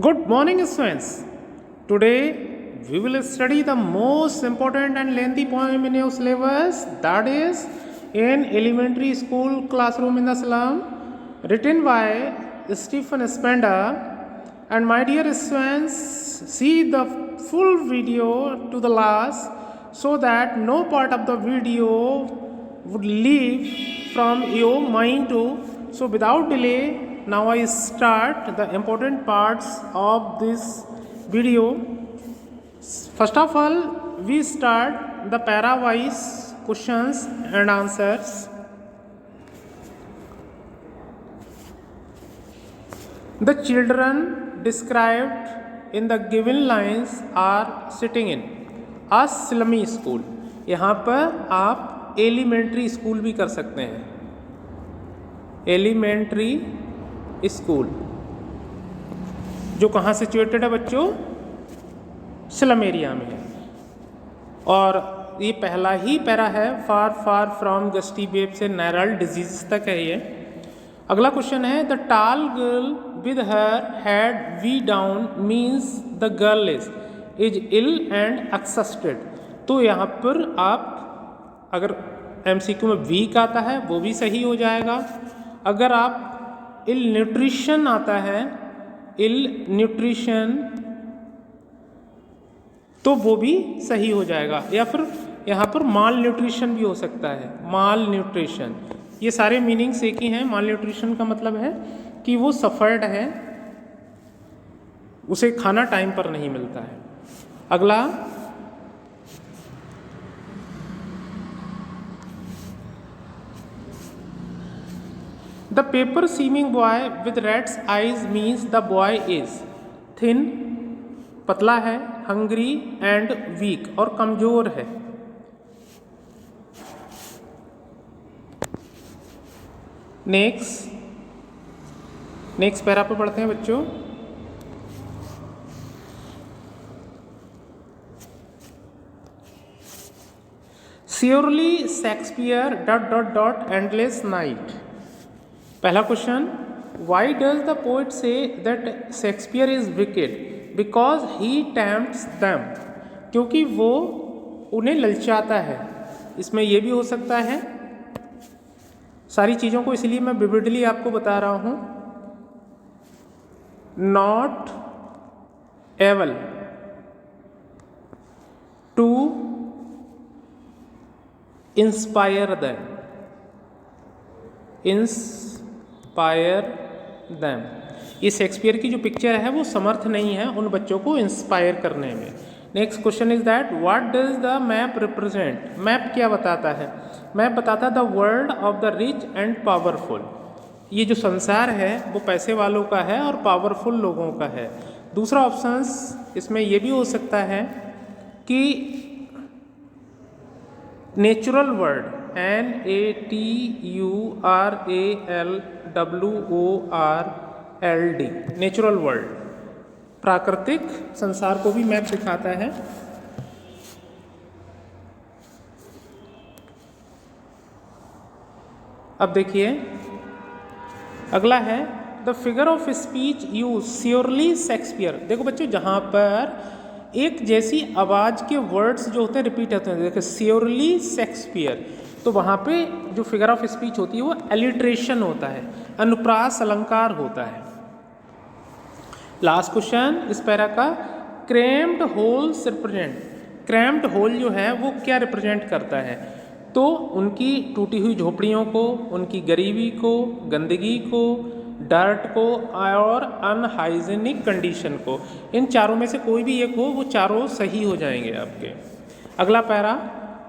Good morning, students. Today we will study the most important and lengthy poem in your syllabus, that is in elementary school classroom in the slum, written by Stephen Spender. And my dear students, see the full video to the last so that no part of the video would leave from your mind too. So without delay, now I start the important parts of this video. First of all, we start the para-wise questions and answers. The children described in the given lines are sitting in a slummy school. यहाँ पर आप elementary school भी कर सकते हैं, elementary school जो कहाँ situated है बच्चों, स्लम एरिया में है। और ये पहला ही पैरा है, फार फार फ्रॉम गस्टी वेब से नायरल डिजीज तक है ये। अगला क्वेश्चन है, the tall girl with her head weighed down means the girl is ill and exhausted. तो यहाँ पर आप अगर एमसीक्यू में वीक आता है वो भी सही हो जाएगा। अगर आप इल न्यूट्रिशन आता है, इल न्यूट्रिशन, तो वो भी सही हो जाएगा। या फिर यहाँ पर माल न्यूट्रिशन भी हो सकता है, माल न्यूट्रिशन। ये सारे मीनिंग्स एक ही हैं। माल न्यूट्रिशन का मतलब है कि वो सफ़र्ड है, उसे खाना टाइम पर नहीं मिलता है। अगला, the paper seeming boy with rat's eyes means the boy is thin, पतला है, हंग्री एंड वीक, और कमजोर है। नेक्स्ट पैरा पे पढ़ते हैं बच्चों। Surely Shakespeare dot dot dot endless night. पहला question, why does the poet say that Shakespeare is wicked? Because he tempts them, क्योंकि वो उन्हें ललचाता है। इसमें यह भी हो सकता है। सारी चीज़ों को इसलिए मैं विविडली आपको बता रहा हूँ। Not able to inspire them, inspire them. ये शेक्सपियर की जो पिक्चर है वो समर्थ नहीं है उन बच्चों को इंस्पायर करने में। Next question is that what does the map represent? Map क्या बताता है? मैप बताता है the world of the rich and powerful. ये जो संसार है वो पैसे वालों का है और पावरफुल लोगों का है। दूसरा ऑप्शंस इसमें ये भी हो सकता है कि natural world, NATURALWORLD, natural world, प्राकृतिक संसार को भी मैप दिखाता है। अब देखिए अगला है, the figure of speech use surely Shakespeare. देखो बच्चों, जहाँ पर एक जैसी आवाज़ के वर्ड्स जो होते हैं रिपीट होते हैं, देखो श्योरली शेक्सपियर, तो वहाँ पे जो फिगर ऑफ स्पीच होती है वो एलिट्रेशन होता है, अनुप्रास अलंकार होता है। लास्ट क्वेश्चन इस पैरा का, cramped holes represent. Cramped hole जो है वो क्या रिप्रेजेंट करता है? तो उनकी टूटी हुई झोपड़ियों को, उनकी गरीबी को, गंदगी को, डर्ट को और अनहाइजीनिक कंडीशन को। इन चारों में से कोई भी एक हो, वो चारों सही हो जाएंगे आपके। अगला para,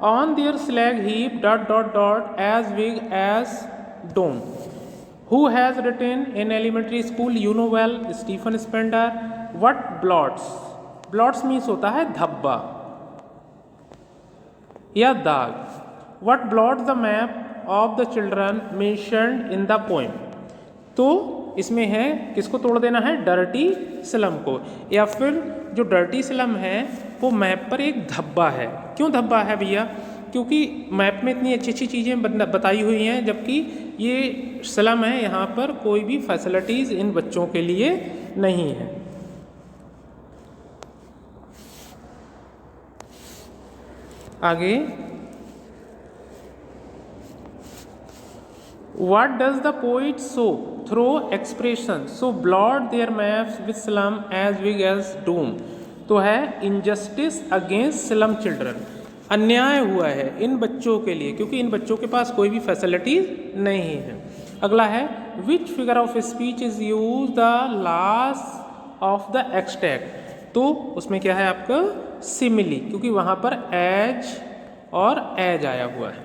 on their slag heap dot dot dot as big as doom. Who has written in elementary school you know well, Stephen Spender. What blots? Blots means होता है धब्बा या दाग। What blot the map of the children mentioned in the poem? तो इसमें है किसको तोड़ देना है? डर्टी स्लम को। या फिर जो डर्टी स्लम है वो मैप पर एक धब्बा है। क्यों धब्बा है भैया? क्योंकि मैप में इतनी अच्छी अच्छी चीज़ें बताई हुई हैं, जबकि ये स्लम है, यहाँ पर कोई भी फैसिलिटीज़ इन बच्चों के लिए नहीं है। आगे, what does the poet show through expression so blot their maps with slum as big as doom? तो है injustice against slum children, अन्याय हुआ है इन बच्चों के लिए क्योंकि इन बच्चों के पास कोई भी फैसिलिटीज नहीं है। अगला है which figure of speech is used the last of the extract? तो उसमें क्या है आपका सिमिली, क्योंकि वहां पर एज और एज आया हुआ है।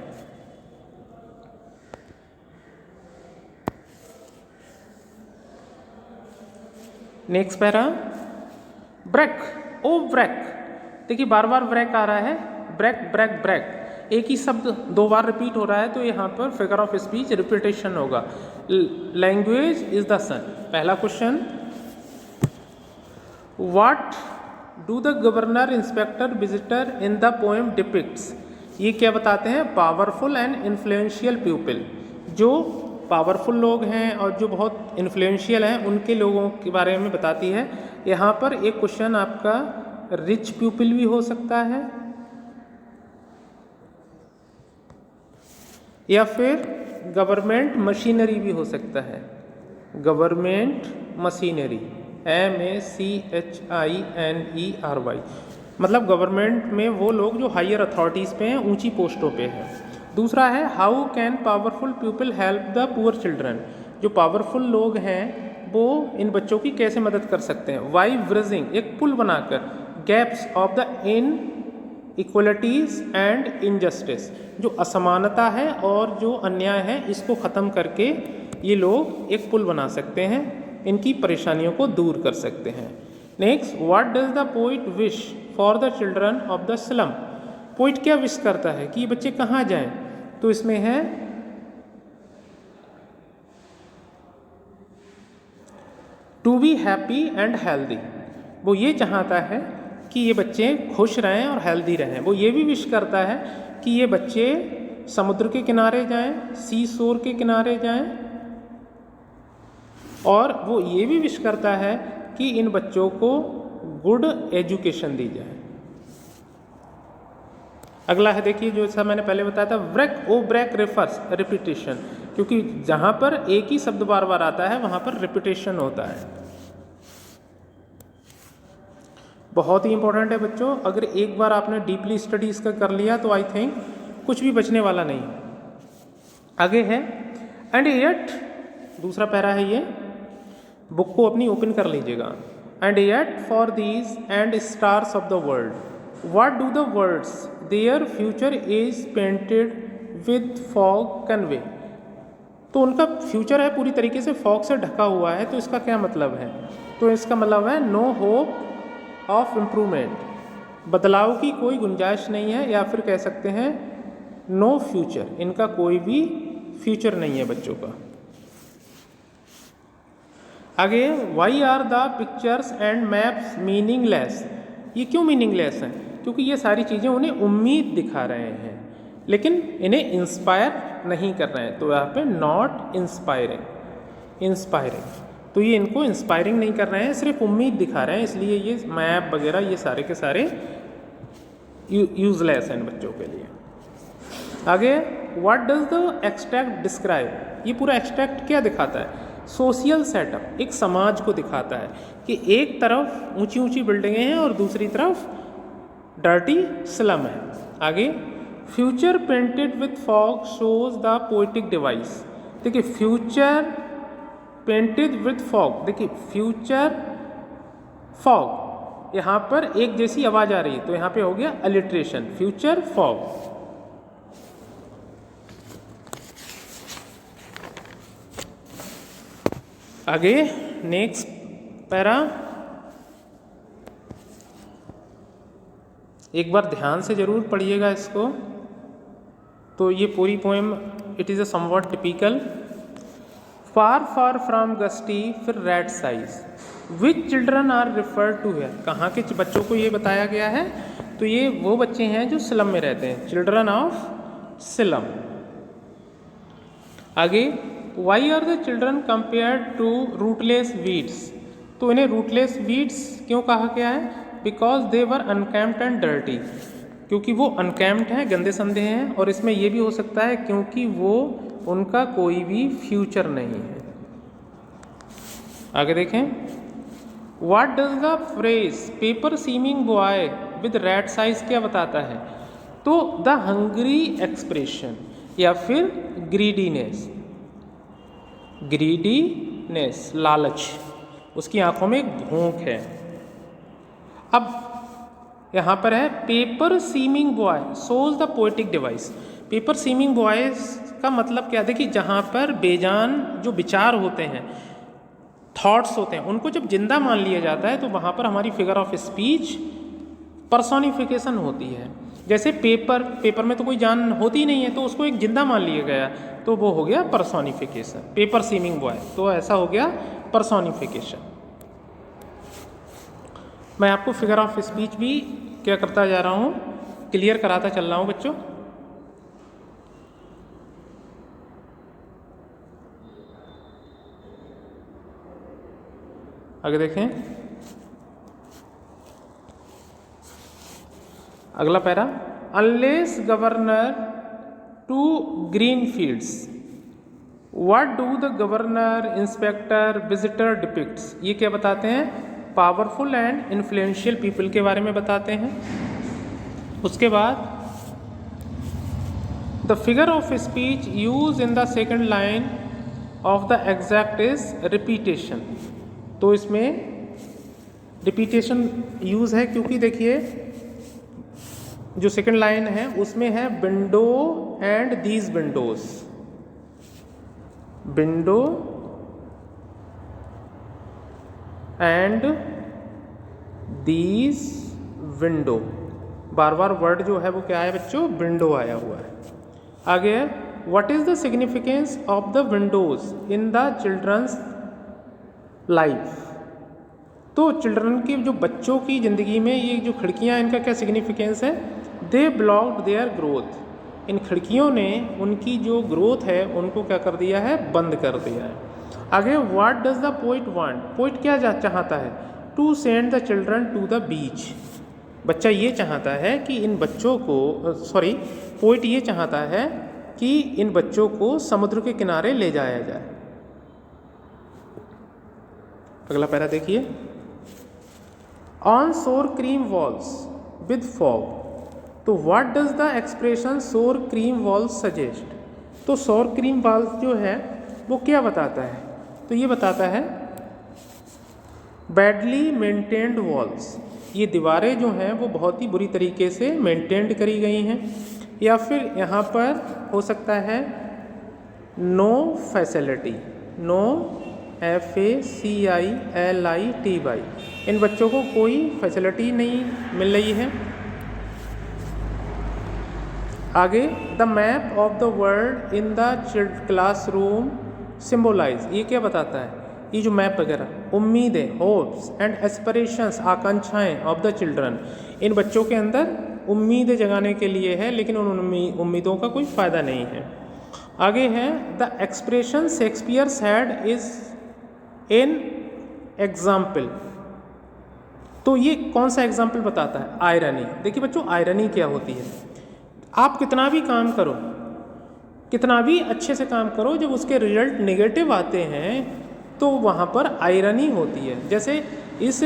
नेक्स्ट पैरा, ब्रेक ओ ब्रेक, देखिए बार बार ब्रेक आ रहा है, ब्रेक ब्रेक ब्रेक, एक ही शब्द दो बार रिपीट हो रहा है तो यहाँ पर फिगर ऑफ स्पीच रिपीटेशन होगा। लैंग्वेज इज द सन। पहला question, what do the governor inspector visitor in the poem depicts? ये क्या बताते हैं? पावरफुल एंड इन्फ्लुएंशियल पीपल, जो पावरफुल लोग हैं और जो बहुत इन्फ्लुएंशियल हैं उनके लोगों के बारे में बताती है। यहाँ पर एक क्वेश्चन आपका रिच पीपल भी हो सकता है या फिर गवर्नमेंट मशीनरी भी हो सकता है। गवर्नमेंट मशीनरी, MACHINERY, मतलब गवर्नमेंट में वो लोग जो हायर अथॉरिटीज़ पे हैं, ऊंची पोस्टों पे हैं। दूसरा है how can powerful people help the poor children, जो पावरफुल लोग हैं वो इन बच्चों की कैसे मदद कर सकते हैं। वाई ब्रिजिंग, एक पुल बनाकर, gaps of the inequalities and injustice, जो असमानता है और जो अन्याय है इसको ख़त्म करके ये लोग एक पुल बना सकते हैं, इनकी परेशानियों को दूर कर सकते हैं। Next, what does the poet wish for the children of the slum? Poet क्या विश करता है कि ये बच्चे कहाँ जाएं? तो इसमें है to be happy and healthy, वो ये चाहता है कि ये बच्चे खुश रहें और हेल्दी रहें। वो ये भी विश करता है कि ये बच्चे समुद्र के किनारे जाएं, सी शोर के किनारे जाएं, और वो ये भी विश करता है कि इन बच्चों को गुड एजुकेशन दी जाए। अगला है, देखिए जो सा मैंने पहले बताया था, ब्रेक ओ ब्रेक रेफर्स रिपीटेशन, क्योंकि जहाँ पर एक ही शब्द बार बार आता है वहाँ पर रिपीटेशन होता है। बहुत ही इंपॉर्टेंट है बच्चों, अगर एक बार आपने डीपली स्टडी इसका कर लिया तो आई थिंक कुछ भी बचने वाला नहीं। आगे है एंड येट, दूसरा पैरा है ये, बुक को अपनी ओपन कर लीजिएगा। And yet for these and stars of the world, what do the words their future is painted with fog convey? तो उनका फ्यूचर है पूरी तरीके से फॉग से ढका हुआ है, तो इसका क्या मतलब है? तो इसका मतलब है नो होप ऑफ इम्प्रूवमेंट, बदलाव की कोई गुंजाइश नहीं है, या फिर कह सकते हैं नो फ्यूचर, इनका कोई भी फ्यूचर नहीं है बच्चों का। आगे, why are the pictures and maps meaningless? ये क्यों मीनिंगलेस हैं? क्योंकि ये सारी चीज़ें उन्हें उम्मीद दिखा रहे हैं लेकिन इन्हें इंस्पायर नहीं कर रहे हैं, तो यहाँ पे नॉट इंस्पायरिंग, इंस्पायरिंग, तो ये इनको इंस्पायरिंग नहीं कर रहे हैं, सिर्फ उम्मीद दिखा रहे हैं, इसलिए ये मैप वगैरह ये सारे के सारे यूजलेस हैं बच्चों के लिए। आगे, what does the extract describe? ये पूरा एक्सट्रैक्ट क्या दिखाता है? सोशल सेटअप, एक समाज को दिखाता है कि एक तरफ ऊंची ऊंची बिल्डिंगें हैं और दूसरी तरफ डर्टी स्लम है। आगे, future painted with fog shows the poetic device. देखिए फ्यूचर पेंटेड विथ फॉग, देखिए फ्यूचर फॉग, यहाँ पर एक जैसी आवाज आ रही है तो यहाँ पे हो गया अलिट्रेशन, फ्यूचर फॉग। आगे नेक्स्ट पैरा, एक बार ध्यान से जरूर पढ़िएगा इसको। तो ये पूरी poem it is a somewhat typical. Far far from gusty, फिर red size, which children are referred to here? कहाँ के बच्चों को ये बताया गया है? तो ये वो बच्चे हैं जो स्लम में रहते हैं, चिल्ड्रन ऑफ स्लम। आगे, why are the children compared to rootless weeds? तो इन्हें रूटलेस वीड्स क्यों कहा गया है? Because they were uncombed and dirty, क्योंकि वो अनकैम्ड हैं, गंदे संधे हैं, और इसमें ये भी हो सकता है क्योंकि वो उनका कोई भी फ्यूचर नहीं है। आगे देखें, what does the phrase paper seeming boy with rat's eyes क्या बताता है? तो द हंग्री एक्सप्रेशन या फिर ग्रीडीनेस, ग्रीडीनेस लालच, उसकी आंखों में एक भूख है। अब यहाँ पर है paper seeming boy shows the poetic device. Paper seeming boys का मतलब क्या? देखिए, जहाँ पर बेजान जो विचार होते हैं, थॉट्स होते हैं, उनको जब जिंदा मान लिया जाता है तो वहाँ पर हमारी फिगर ऑफ स्पीच पर्सोनिफिकेशन होती है। जैसे पेपर में तो कोई जान होती नहीं है, तो उसको एक जिंदा मान लिया गया, तो वो हो गया पर्सोनिफिकेशन, पेपर सीमिंग बॉय, तो ऐसा हो गया पर्सोनिफिकेशन। मैं आपको फिगर ऑफ स्पीच भी क्या करता जा रहा हूँ, क्लियर कराता चल रहा हूँ बच्चों। आगे देखें, अगला para, unless governor to green fields, what do the governor inspector visitor depicts. ये क्या बताते हैं? पावरफुल एंड इन्फ्लुएंशियल पीपल के बारे में बताते हैं। उसके बाद the figure of speech use in the second line of the exact is repetition. तो इसमें रिपीटेशन यूज है क्योंकि देखिए जो सेकेंड लाइन है उसमें है window and these Windows, window and these window, bar bar word जो है वो क्या है बच्चों? विंडो आया हुआ है। आगे है what is the significance of the windows in the children's life. तो चिल्ड्रन की जो बच्चों की ज़िंदगी में ये जो खिड़कियाँ, इनका क्या सिग्निफिकेंस है? दे ब्लॉक्ड देयर ग्रोथ, इन खिड़कियों ने उनकी जो ग्रोथ है उनको क्या कर दिया है? बंद कर दिया है। आगे what does the poet want, poet क्या चाहता है? To send the children to the beach, बच्चा ये चाहता है कि इन बच्चों को, पोइट ये चाहता है कि इन बच्चों को समुद्र के किनारे ले जाया जाए। अगला पैरा देखिए, ऑन सोर क्रीम वॉल्स विद फॉग, तो व्हाट डज द एक्सप्रेशन सोर क्रीम वॉल्स सजेस्ट। तो सोर क्रीम वॉल्स जो है वो क्या बताता है? तो ये बताता है बैडली मेंटेन्ड वॉल्स, ये दीवारें जो हैं वो बहुत ही बुरी तरीके से मेंटेन्ड करी गई हैं। या फिर यहाँ पर हो सकता है नो फैसिलिटी, नो FACILITY, इन बच्चों को कोई फैसिलिटी नहीं मिल रही है। आगे the map of the world in the classroom symbolise, ये क्या बताता है? ये जो मैप वगैरह, उम्मीदें, होप्स एंड एस्पिरेशंस, आकांक्षाएं ऑफ द चिल्ड्रन, इन बच्चों के अंदर उम्मीदें जगाने के लिए है, लेकिन उन उम्मीदों का कोई फ़ायदा नहीं है। आगे है the expression Shakespeare had is an example, तो ये कौन सा एग्जाम्पल बताता है? आयरनी। देखिए बच्चों, आयरनी क्या होती है? आप कितना भी काम करो, कितना भी अच्छे से काम करो, जब उसके रिजल्ट नेगेटिव आते हैं तो वहाँ पर आयरनी होती है। जैसे इस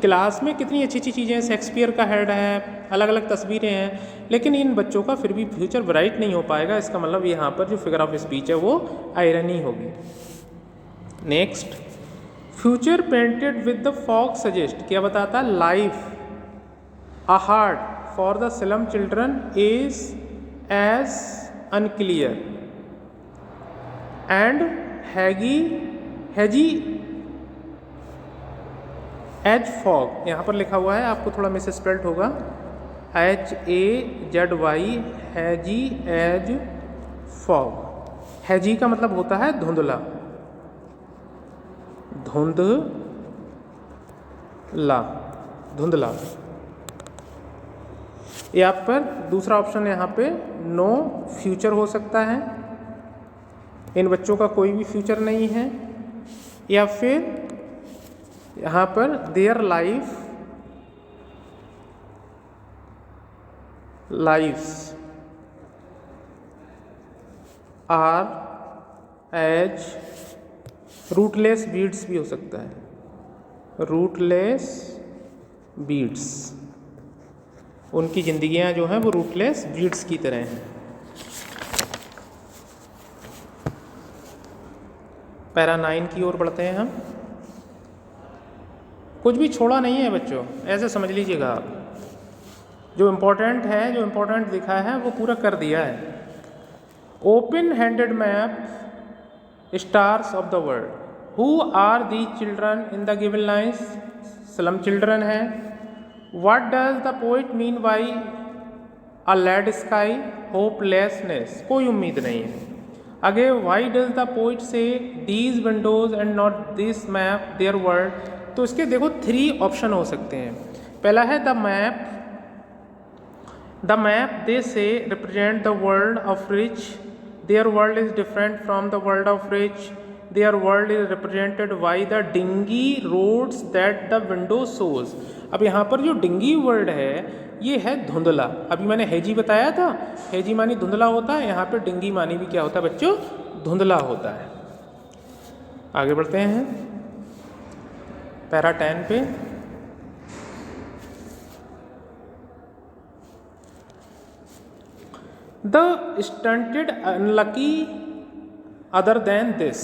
क्लास में कितनी अच्छी अच्छी चीज़ें, शेक्सपियर का हेड है, अलग अलग तस्वीरें हैं, लेकिन इन बच्चों का फिर भी फ्यूचर ब्राइट नहीं हो पाएगा। इसका मतलब यहाँ पर जो फिगर ऑफ स्पीच है वो आयरनी होगी। Next, future painted with the fog suggest, क्या बताता है? Life a hard for the slum children is as unclear and hazy as fog. यहाँ पर लिखा हुआ है, आपको थोड़ा मिस स्पेल्ड होगा, HAZY, hazy as fog. Hazy का मतलब होता है धुंधला, धुंधला। यहाँ पर दूसरा ऑप्शन, यहाँ पे नो फ्यूचर हो सकता है, इन बच्चों का कोई भी फ्यूचर नहीं है। या फिर यहाँ पर their life lives are as rootless beads भी हो सकता है, रूटलेस बीड्स, उनकी जिंदगियां जो हैं वो रूटलेस बीड्स की तरह हैं। पैरा 9 की ओर बढ़ते हैं हम। कुछ भी छोड़ा नहीं है बच्चों, ऐसे समझ लीजिएगा आप, जो इम्पोर्टेंट है, जो इम्पोर्टेंट लिखा है वो पूरा कर दिया है। Open handed map stars of the world, who are the children in the given lines, slum children है। What does the poet mean by a lead sky, hopelessness, कोई उम्मीद नहीं है। Again why does the poet say these windows and not this map their world, तो इसके देखो 3 option हो सकते हैं। पहला है the map they say represent the world of rich, their world is different from the world of rich, their world is represented by the dingy roads that the window shows. अब यहाँ पर जो dinghy word है ये है धुंधला। अभी मैंने हेजी बताया था, हेजी मानी धुंधला होता है, यहाँ पे डिंगी मानी भी क्या होता है बच्चों, धुंधला होता है। आगे बढ़ते हैं पैरा 10 पे। The stunted unlucky other than this,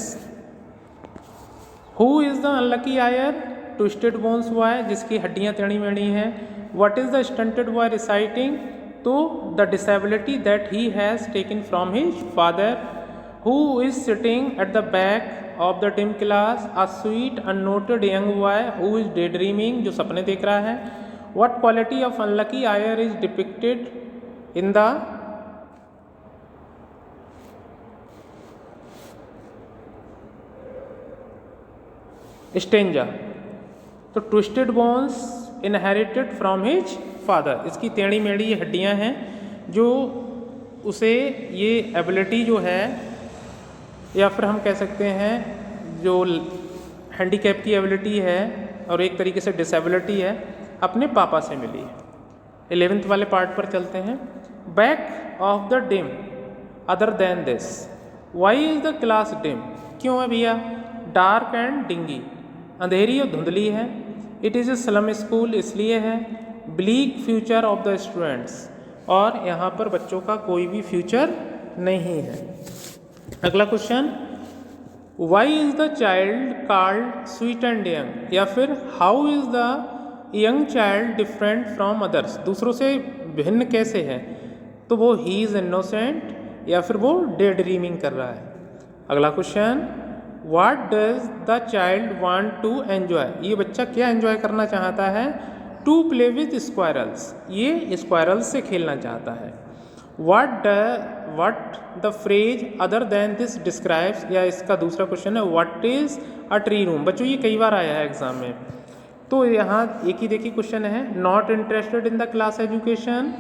who is the unlucky heir, twisted bones हुआ है जिसकी हड्डियां टेढ़ी मेढ़ी हैं। What is the stunted boy reciting, तो the disability that he has taken from his father. Who is sitting at the back of the dim class, a sweet unnoted young boy who is day dreaming, जो सपने देख रहा है। What quality of unlucky heir is depicted in the stanza, तो twisted bones inherited from his father, इसकी टेढ़ी मेढ़ी ये हड्डियाँ हैं जो उसे ये एबिलिटी जो है, या फिर हम कह सकते हैं जो हैंडीकैप की एबिलिटी है और एक तरीके से डिसेबिलिटी है, अपने पापा से मिली है। 11th वाले पार्ट पर चलते हैं। Back of the dim other than this, why is the class dim, क्यों है भैया, डार्क एंड डिंगी, अंधेरी और धुंधली है। It is a slum school, इसलिए है। Bleak future of the students, और यहाँ पर बच्चों का कोई भी फ्यूचर नहीं है। अगला question, why is the child called sweet and young, या फिर how is the young child different from others, दूसरों से भिन्न कैसे है, तो वो ही इज़ इनोसेंट, या फिर वो डे ड्रीमिंग कर रहा है। अगला question, what does the child want to enjoy, ये बच्चा क्या एन्जॉय करना चाहता है, टू प्ले विद स्क्वायरल्स, ये स्क्वायरल्स से खेलना चाहता है। What the phrase other than this describes, या इसका दूसरा क्वेश्चन है what is a tree room, बच्चों ये कई बार आया है एग्जाम में, तो यहाँ एक ही देखिए क्वेश्चन है, not interested in the class education,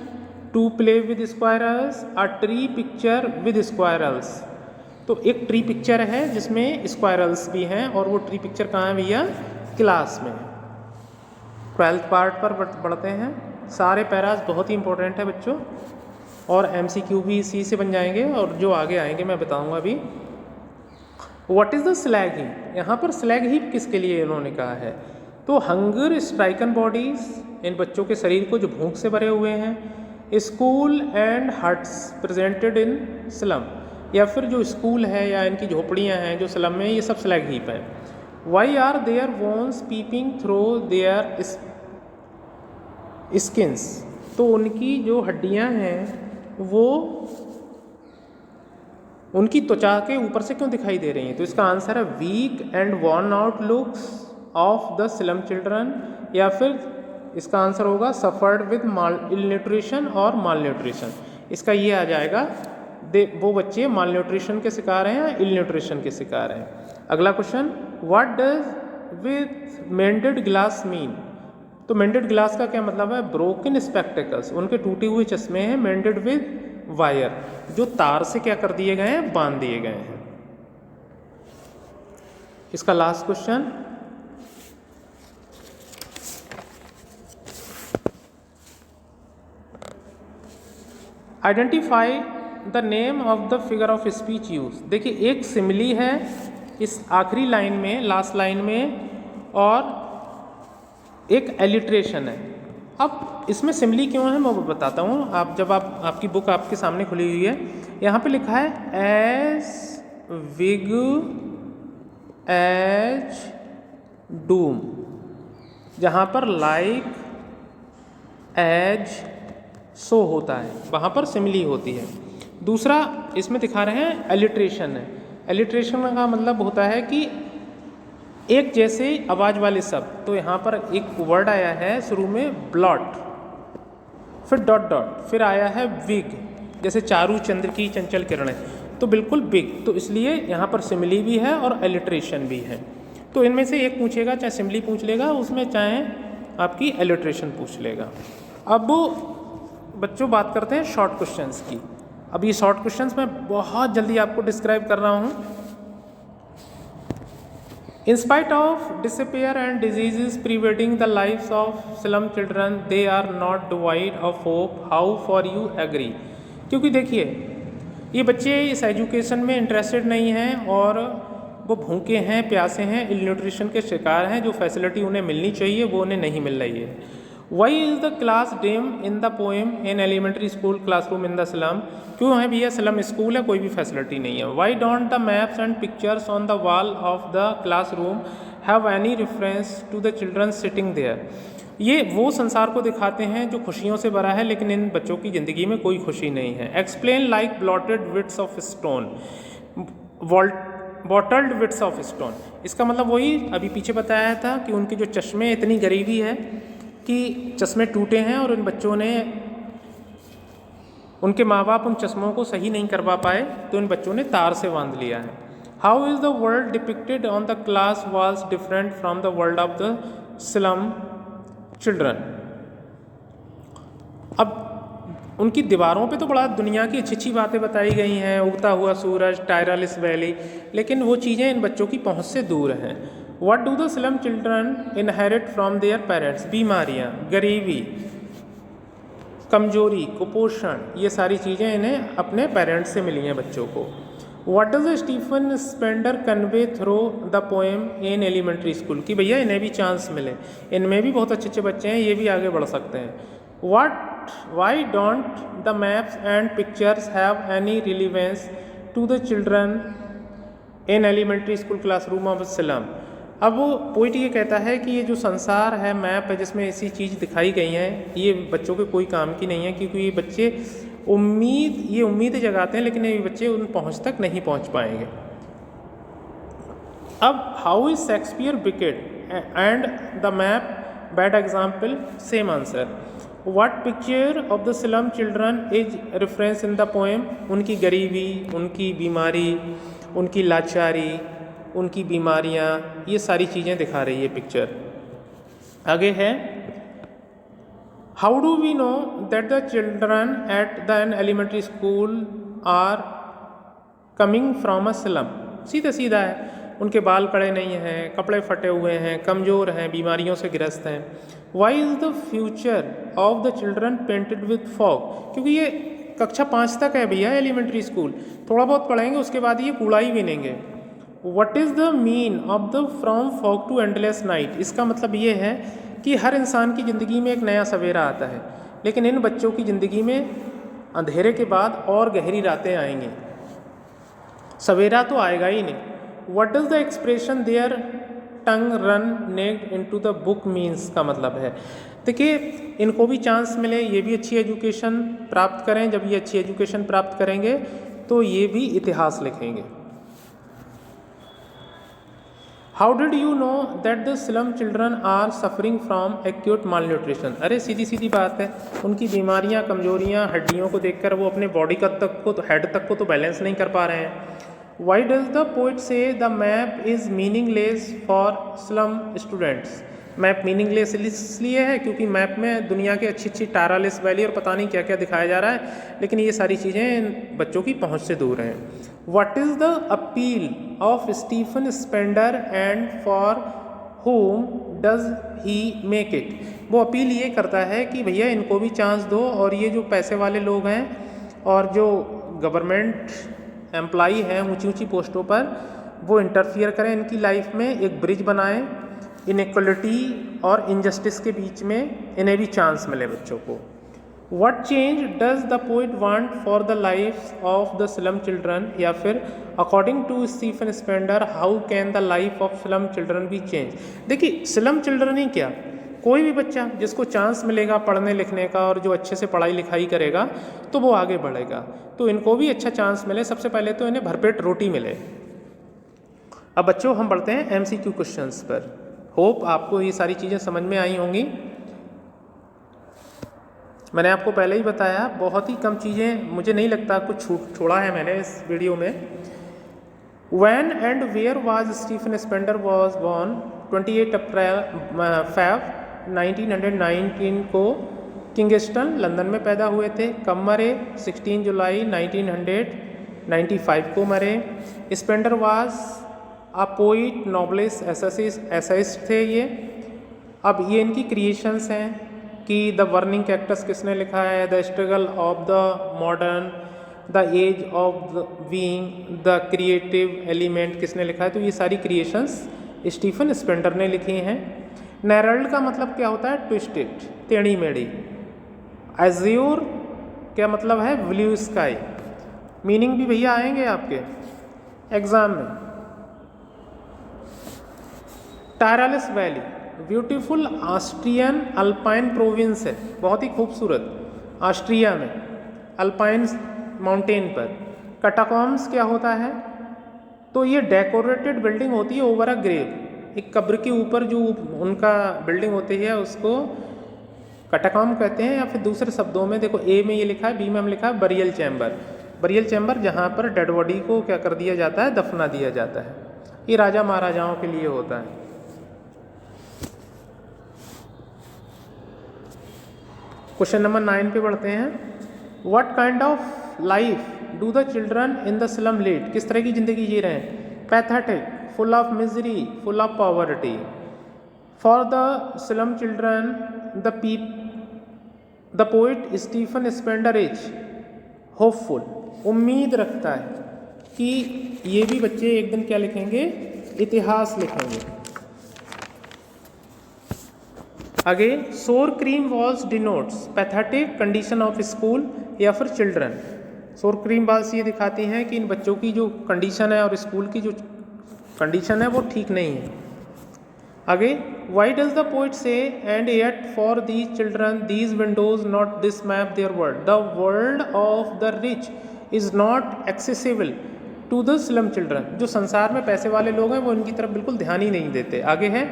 to play with squirrels, a tree picture with squirrels. तो एक ट्री पिक्चर है जिसमें स्क्वायरल्स भी हैं, और वो ट्री पिक्चर कहाँ है भैया, क्लास में। 12th पार्ट पर बढ़ते हैं। सारे पैराज बहुत ही इंपॉर्टेंट है बच्चों, और MCQ भी इसी से बन जाएंगे, और जो आगे आएंगे मैं बताऊंगा अभी। What is the slag heap, यहाँ पर स्लैग हीप किसके लिए इन्होंने कहा है, तो हंगर स्ट्राइकन बॉडीज, इन बच्चों के शरीर को जो भूख से भरे हुए हैं। School and huts presented in slum, या फिर जो स्कूल है या इनकी झोपड़ियाँ हैं जो स्लम में, ये सब स्लैग हीप है। Why are their bones peeping through their skins, तो उनकी जो हड्डियाँ हैं वो उनकी त्वचा के ऊपर से क्यों दिखाई दे रही हैं, तो इसका आंसर है weak and worn out looks of the slum children, या फिर इसका आंसर होगा सफर्ड विद इल न्यूट्रिशन और माल न्यूट्रिशन। इसका ये आ जाएगा, वो बच्चे माल न्यूट्रिशन के शिकार हैं या इल न्यूट्रिशन के शिकार हैं। अगला question, what does with मेंडेड glass mean, तो मेंडेड ग्लास का क्या मतलब है, ब्रोकन स्पेक्टिकल्स, उनके टूटे हुए चश्मे हैं। मेंडेड विद वायर, जो तार से क्या कर दिए गए हैं, बांध दिए गए हैं। इसका last question, identify the name of the figure of speech use. देखिए एक सिमिली है इस आखिरी लाइन में, लास्ट लाइन में, और एक एलिट्रेशन है। अब इसमें सिमिली क्यों है मैं बताता हूँ। आप जब आपकी बुक आपके सामने खुली हुई है, यहाँ पे लिखा है एज विग एज डूम, जहाँ पर लाइक एज सो होता है वहाँ पर सिमिली होती है। दूसरा इसमें दिखा रहे हैं एलिट्रेशन है। एलिट्रेशन का मतलब होता है कि एक जैसे आवाज़ वाले शब्द। तो यहाँ पर एक वर्ड आया है शुरू में ब्लॉट, फिर डॉट डॉट, फिर आया है विग, जैसे चारू चंद्र की चंचल किरणें, तो बिल्कुल बिग। तो इसलिए यहाँ पर सिमिली भी है और एलिट्रेशन भी है। तो इनमें से एक पूछेगा, चाहे सिमिली पूछ लेगा उसमें, चाहे आपकी एलिट्रेशन पूछ लेगा। अब बच्चों बात करते हैं शॉर्ट क्वेश्चंस की। अब ये शॉर्ट क्वेश्चंस मैं बहुत जल्दी आपको डिस्क्राइब कर रहा हूँ। In spite of despair and diseases pervading the lives of slum children, they are not devoid of hope. How far you agree? क्योंकि देखिए ये बच्चे इस एजुकेशन में इंटरेस्टेड नहीं हैं और वो भूखे हैं, प्यासे हैं, इल न्यूट्रिशन के शिकार हैं। जो फैसिलिटी उन्हें मिलनी चाहिए वो उन्हें नहीं मिल रही है। Why is the class dim in the poem in elementary school classroom in the slum? क्यों है भैया स्लम स्कूल है, कोई भी फैसिलिटी नहीं है। Why don't the maps and pictures on the wall of the classroom have any reference to the children sitting there? ये वो संसार को दिखाते हैं जो खुशियों से भरा है, लेकिन इन बच्चों की ज़िंदगी में कोई खुशी नहीं है। Explain like blotted bits of stone, bottled bits of stone। इसका मतलब वही अभी पीछे बताया था कि उनके जो चश्मे, इतनी गरीबी है कि चश्मे टूटे हैं और इन बच्चों ने, उनके माँ बाप उन चश्मों को सही नहीं करवा पाए तो इन बच्चों ने तार से बांध लिया है। How is the world depicted on the class walls different from the world of the slum children. अब उनकी दीवारों पे तो बड़ा दुनिया की अच्छी अच्छी बातें बताई गई हैं, उगता हुआ सूरज, टायरालिस वैली, लेकिन वो चीज़ें इन बच्चों की पहुँच से दूर हैं। What do the slum children inherit from their parents? बीमारियाँ, गरीबी, कमजोरी, कुपोषण, ये सारी चीज़ें इन्हें अपने पेरेंट्स से मिली हैं बच्चों को। What does Stephen Spender convey through the poem in elementary school? कि भैया इन्हें भी चांस मिले, इनमें भी बहुत अच्छे अच्छे बच्चे हैं, ये भी आगे बढ़ सकते हैं। Why don't the maps and pictures have any relevance to the children in elementary school classroom of slum? अब वो पोइट ये कहता है कि ये जो संसार है, मैप है जिसमें ऐसी चीज़ दिखाई गई हैं, ये बच्चों के कोई काम की नहीं है, क्योंकि ये बच्चे उम्मीद जगाते हैं, लेकिन ये बच्चे उन पहुंच तक नहीं पहुंच पाएंगे। अब how is Shakespeare wicked and the map bad example? Same answer. What picture of the slum children is reference in the poem? उनकी गरीबी, उनकी बीमारी, उनकी लाचारी, उनकी बीमारियाँ, ये सारी चीज़ें दिखा रही है पिक्चर। आगे है how do we know that the children at the an elementary school are coming from a slum? सीधा सीधा है, उनके बाल कड़े नहीं हैं, कपड़े फटे हुए हैं, कमज़ोर हैं, बीमारियों से ग्रस्त हैं। Why is the future of the children painted with fog? क्योंकि ये कक्षा 5 तक है भैया एलिमेंट्री स्कूल, थोड़ा बहुत पढ़ेंगे उसके बाद ये कूड़ा ही बिनेंगे। What is the mean of the from fog to endless night? इसका मतलब ये है कि हर इंसान की ज़िंदगी में एक नया सवेरा आता है, लेकिन इन बच्चों की ज़िंदगी में अंधेरे के बाद और गहरी रातें आएंगी, सवेरा तो आएगा ही नहीं। What does the expression their tongue run naked into the book means? का मतलब है, देखिए इनको भी चांस मिले, ये भी अच्छी एजुकेशन प्राप्त करें। जब ये अच्छी एजुकेशन प्राप्त करेंगे तो ये भी इतिहास लिखेंगे। How did you know that the slum children are suffering from acute malnutrition? अरे सीधी सीधी बात है, उनकी बीमारियां, कमजोरियां, हड्डियों को देखकर वो अपने बॉडी का हेड तक को तो बैलेंस नहीं कर पा रहे हैं। वाई डज द पोइट से the map is meaningless for slum students? Map meaningless इसलिए है क्योंकि मैप में दुनिया के अच्छी अच्छी टायरालिस वैली और पता नहीं क्या क्या दिखाया जा रहा है, लेकिन ये सारी चीज़ें बच्चों की पहुंच से दूर हैं। What is the appeal of Stephen Spender and for whom does he make it? वो अपील ये करता है कि भैया इनको भी चांस दो, और ये जो पैसे वाले लोग हैं और जो गवर्नमेंट एम्प्लॉई हैं ऊंची ऊंची पोस्टों पर, वो इंटरफियर करें इनकी लाइफ में, एक ब्रिज बनाएं इनइक्वलिटी और इनजस्टिस के बीच में, इन्हें भी चांस मिले बच्चों को। What change does the poet want for the lives of the slum children? या फिर according to Stephen Spender, how can the life of slum children be changed? देखिए slum children ही क्या, कोई भी बच्चा जिसको चांस मिलेगा पढ़ने लिखने का और जो अच्छे से पढ़ाई लिखाई करेगा तो वो आगे बढ़ेगा। तो इनको भी अच्छा चांस मिले, सबसे पहले तो इन्हें भरपेट रोटी मिले। अब बच्चों हम बढ़ते हैं MCQ क्वेश्चंस पर। होप आपको ये सारी चीज़ें समझ में आई होंगी। मैंने आपको पहले ही बताया बहुत ही कम चीज़ें, मुझे नहीं लगता कुछ छोड़ा है मैंने इस वीडियो में। When and where was Stephen Spender was born? 28 Feb 1919 को किंगस्टन लंदन में पैदा हुए थे। कब मरे? 16 जुलाई 1995 को मरे। Spender was a poet, novelist, essayist थे ये। अब ये इनकी क्रिएशंस हैं कि द बर्निंग कैक्टस किसने लिखा है, the struggle of the modern, the edge of being, the creative element किसने लिखा है, तो ये सारी क्रिएशंस स्टीफन स्पेंडर ने लिखी हैं। नेरल्ड का मतलब क्या होता है? ट्विस्टेड, टेढ़ी मेढ़ी। एज्योर क्या मतलब है? Blue sky. मीनिंग भी भैया आएंगे आपके एग्जाम में। Tyrolese valley beautiful Austrian Alpine province है, बहुत ही खूबसूरत, ऑस्ट्रिया में अल्पाइन माउंटेन पर। कैटाकॉम्स क्या होता है? तो ये डेकोरेटेड बिल्डिंग होती है ओवर अ ग्रेव, एक कब्र के ऊपर जो उनका बिल्डिंग होती है उसको कैटाकॉम कहते हैं। या फिर दूसरे शब्दों में देखो, ए में ये लिखा है, बी में हम लिखा है बरियल चैम्बर। बरियल चैम्बर जहाँ पर डेड बॉडी को क्या कर दिया जाता है? दफना दिया जाता है। ये राजा महाराजाओं के लिए होता है। क्वेश्चन नंबर 9 पे बढ़ते हैं। What kind of life do the children in the slum lead? किस तरह की ज़िंदगी जी रहे हैं? Pathetic, full of misery, full of poverty. For the slum children the poet Stephen Spender is hopeful, उम्मीद रखता है कि ये भी बच्चे एक दिन क्या लिखेंगे? इतिहास लिखेंगे। आगे, सोर cream walls denotes pathetic condition of school या फिर चिल्ड्रन। सोर क्रीम वॉल्स ये दिखाती हैं कि इन बच्चों की जो कंडीशन है और स्कूल की जो कंडीशन है वो ठीक नहीं है। आगे, why does the poet say and yet for these children these windows not this map their world, the world of the rich is not accessible to the slum children. जो संसार में पैसे वाले लोग हैं वो इनकी तरफ बिल्कुल ध्यान ही नहीं देते। आगे है,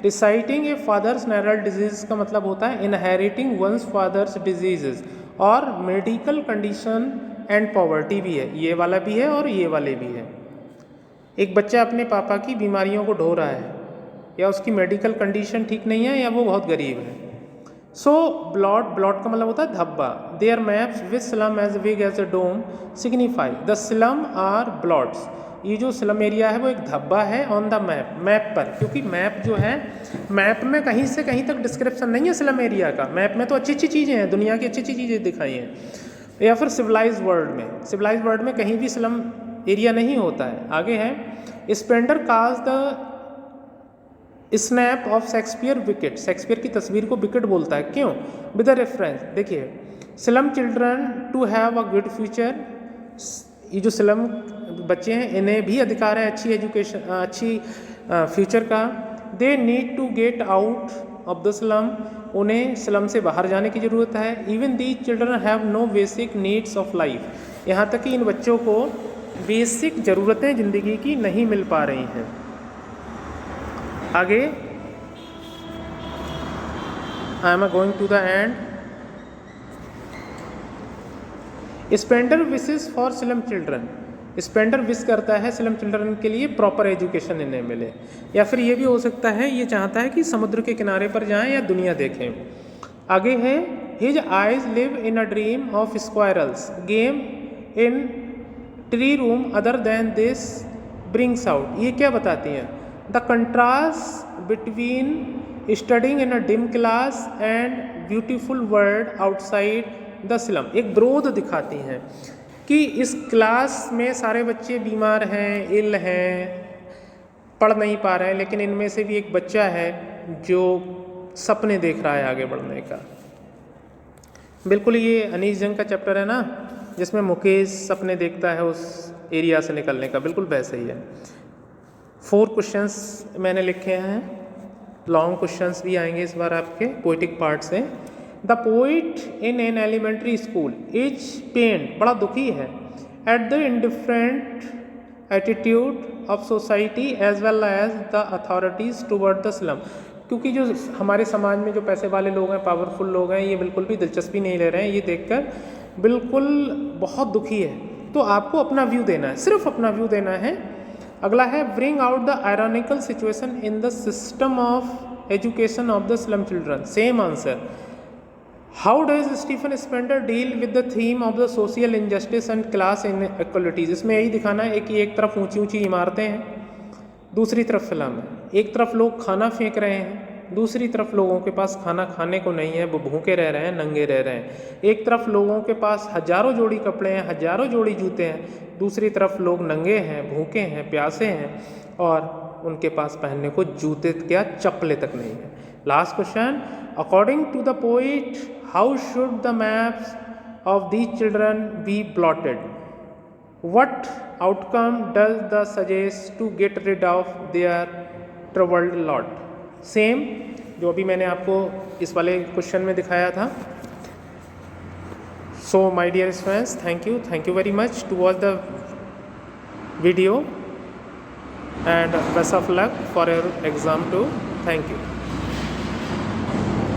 रिसाइटिंग ए फादर्स नेरल डिजीज का मतलब होता है इनहेरिटिंग वंस फादर्स डिजीजेज, और मेडिकल कंडीशन एंड पॉवर्टी भी है, ये वाला भी है और ये वाले भी है। एक बच्चा अपने पापा की बीमारियों को ढो रहा है, या उसकी मेडिकल कंडीशन ठीक नहीं है, या वो बहुत गरीब है। सो ब्लॉट का मतलब होता है धब्बा। Their maps with slum as big as a dome signify the slum are blots. ये जो स्लम एरिया है वो एक धब्बा है ऑन द मैप पर, क्योंकि मैप जो है, मैप में कहीं से कहीं तक डिस्क्रिप्शन नहीं है स्लम एरिया का। मैप में तो अच्छी अच्छी चीज़ें हैं, दुनिया की अच्छी अच्छी चीज़ें दिखाई हैं। या फिर सिविलाइज वर्ल्ड में कहीं भी स्लम एरिया नहीं होता है। आगे है, Spender calls the snap of Shakespeare wicked, Shakespeare की तस्वीर को विकेट बोलता है। क्यों? विद द रेफरेंस, देखिए, slum children to have a good future. ये जो स्लम बच्चे हैं इन्हें भी अधिकार है अच्छी एजुकेशन, अच्छी फ्यूचर का। They need to get out of the slum, उन्हें स्लम से बाहर जाने की ज़रूरत है। Even these children have no basic needs of life, यहाँ तक कि इन बच्चों को बेसिक ज़रूरतें ज़िंदगी की नहीं मिल पा रही हैं। आगे, I am going to the end. Spender wishes for slum children, Spender wish करता है स्लम चिल्ड्रन के लिए प्रॉपर एजुकेशन इन्हें मिले। या फिर ये भी हो सकता है, ये चाहता है कि समुद्र के किनारे पर जाएं या दुनिया देखें। आगे है, his eyes live in a dream of squirrels, game in tree room other than this brings out. ये क्या बताती हैं? The contrast between studying in a dim class and beautiful world outside the slum, एक विरोध दिखाती हैं कि इस क्लास में सारे बच्चे बीमार हैं, इल हैं, पढ़ नहीं पा रहे हैं, लेकिन इनमें से भी एक बच्चा है जो सपने देख रहा है आगे बढ़ने का। बिल्कुल ये अनीस जंग का चैप्टर है ना, जिसमें मुकेश सपने देखता है उस एरिया से निकलने का, बिल्कुल वैसे ही है। 4 क्वेश्चंस मैंने लिखे हैं, लॉन्ग क्वेश्चंस भी आएंगे इस बार आपके पोइटिक पार्ट से। The poet in an elementary school is pained, बड़ा दुखी है, at the indifferent attitude of society as well as the authorities toward the slum, क्योंकि जो हमारे समाज में जो पैसे वाले लोग हैं, पावरफुल लोग हैं, ये बिल्कुल भी दिलचस्पी नहीं ले रहे हैं, ये देखकर बिल्कुल बहुत दुखी है। तो आपको अपना व्यू देना है, सिर्फ अपना व्यू देना है। अगला है bring out the ironical situation in the system of education of the slum children, same answer. How does Stephen Spender deal with the theme of the social injustice and class inequalities, इसमें यही दिखाना है कि एक तरफ ऊंची ऊंची इमारतें हैं, दूसरी तरफ स्लम है, एक तरफ लोग खाना फेंक रहे हैं, दूसरी तरफ लोगों के पास खाना खाने को नहीं है, वो भूखे रह रहे हैं, नंगे रह रहे हैं। एक तरफ लोगों के पास हजारों जोड़ी कपड़े हैं, हजारों जोड़ी जूते हैं, दूसरी तरफ लोग नंगे हैं, भूखे हैं, प्यासे हैं, और उनके पास पहनने को जूते क्या चप्पलें तक नहीं है। Last question, according to the poet how should the maps of these children be plotted, what outcome does the suggest to get rid of their troubled lot, same जो अभी मैंने आपको इस वाले क्वेश्चन में दिखाया था। So my dear friends, thank you very much to watch the video and best of luck for your exam too. Thank you.